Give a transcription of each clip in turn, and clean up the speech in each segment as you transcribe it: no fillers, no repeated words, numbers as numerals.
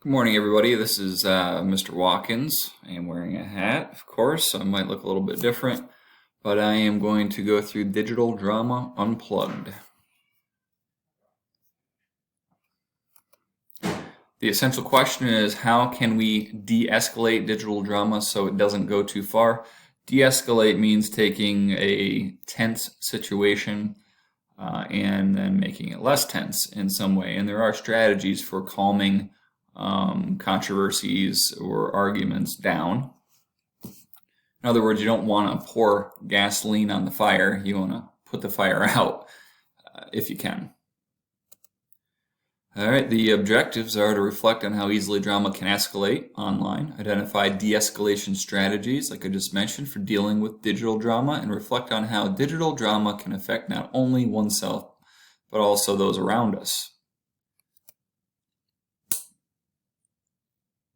Good morning, everybody. This is Mr. Watkins. I am wearing a hat, of course, so I might look a little bit different, but I am going to go through Digital Drama Unplugged. The essential question is, how can we de-escalate digital drama so it doesn't go too far? De-escalate means taking a tense situation and then making it less tense in some way. And there are strategies for calming controversies or arguments down. In other words, you don't want to pour gasoline on the fire. You want to put the fire out if you can. All right, the objectives are to reflect on how easily drama can escalate online, identify de-escalation strategies, like I just mentioned, for dealing with digital drama, and reflect on how digital drama can affect not only oneself, but also those around us.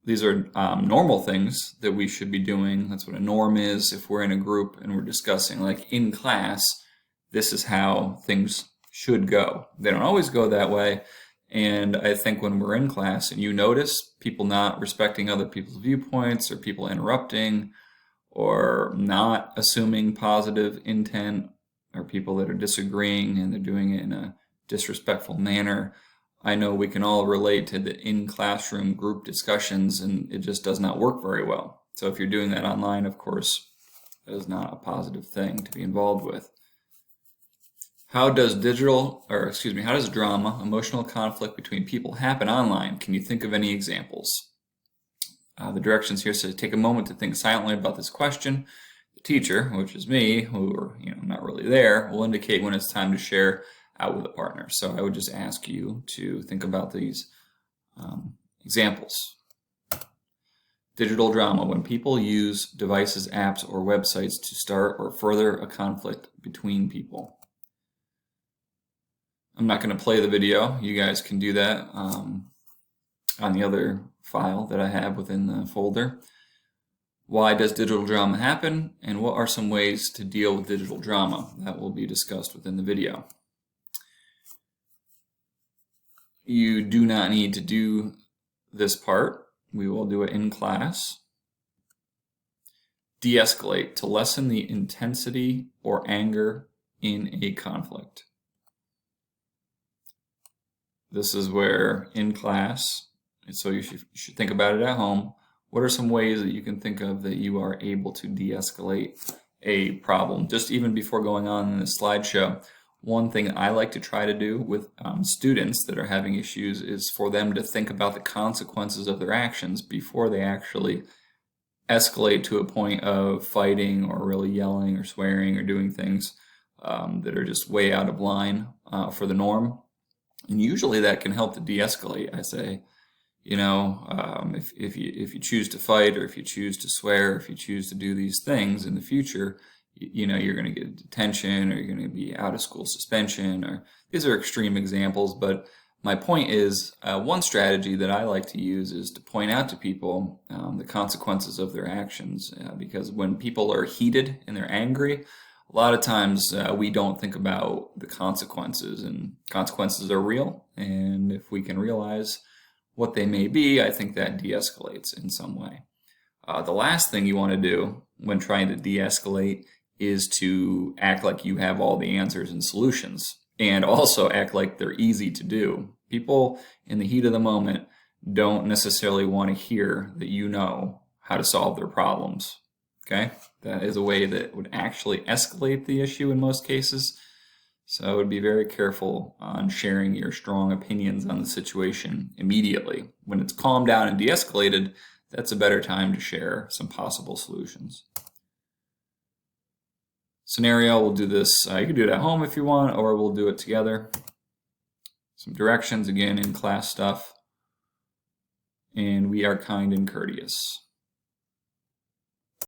These are normal things that we should be doing. That's what a norm is. If we're in a group and we're discussing, like in class, this is how things should go. They don't always go that way. And I think when we're in class and you notice people not respecting other people's viewpoints, or people interrupting, or not assuming positive intent, or people that are disagreeing and they're doing it in a disrespectful manner, I know we can all relate to the in-classroom group discussions, and it just does not work very well. So if you're doing that online, of course, that is not a positive thing to be involved with. How does drama, emotional conflict between people happen online? Can you think of any examples? The directions here say take a moment to think silently about this question. The teacher, which is me, who are not really there, will indicate when it's time to share out with a partner. So I would just ask you to think about these examples. Digital drama, when people use devices, apps, or websites to start or further a conflict between people. I'm not going to play the video. You guys can do that on the other file that I have within the folder. Why does digital drama happen, and what are some ways to deal with digital drama? That will be discussed within the video. You do not need to do this part. We will do it in class. De-escalate, to lessen the intensity or anger in a conflict. This is where in class, so you should think about it at home. What are some ways that you can think of that you are able to de-escalate a problem? Just even before going on in this slideshow, one thing I like to try to do with students that are having issues is for them to think about the consequences of their actions before they actually escalate to a point of fighting or really yelling or swearing or doing things that are just way out of line for the norm. And usually that can help to de-escalate. I say, if you choose to fight, or if you choose to swear, or if you choose to do these things in the future, you're going to get detention, or you're going to be out of school suspension, or these are extreme examples. But my point is, one strategy that I like to use is to point out to people the consequences of their actions, because when people are heated and they're angry, a lot of times we don't think about the consequences, and consequences are real. And if we can realize what they may be, I think that de-escalates in some way. The last thing you want to do when trying to de-escalate is to act like you have all the answers and solutions, and also act like they're easy to do. People in the heat of the moment don't necessarily want to hear that you know how to solve their problems. Okay, that is a way that would actually escalate the issue in most cases. So I would be very careful on sharing your strong opinions on the situation immediately. When it's calmed down and de-escalated, that's a better time to share some possible solutions. Scenario, we'll do this, you can do it at home if you want, or we'll do it together. Some directions, again, in class stuff. And we are kind and courteous.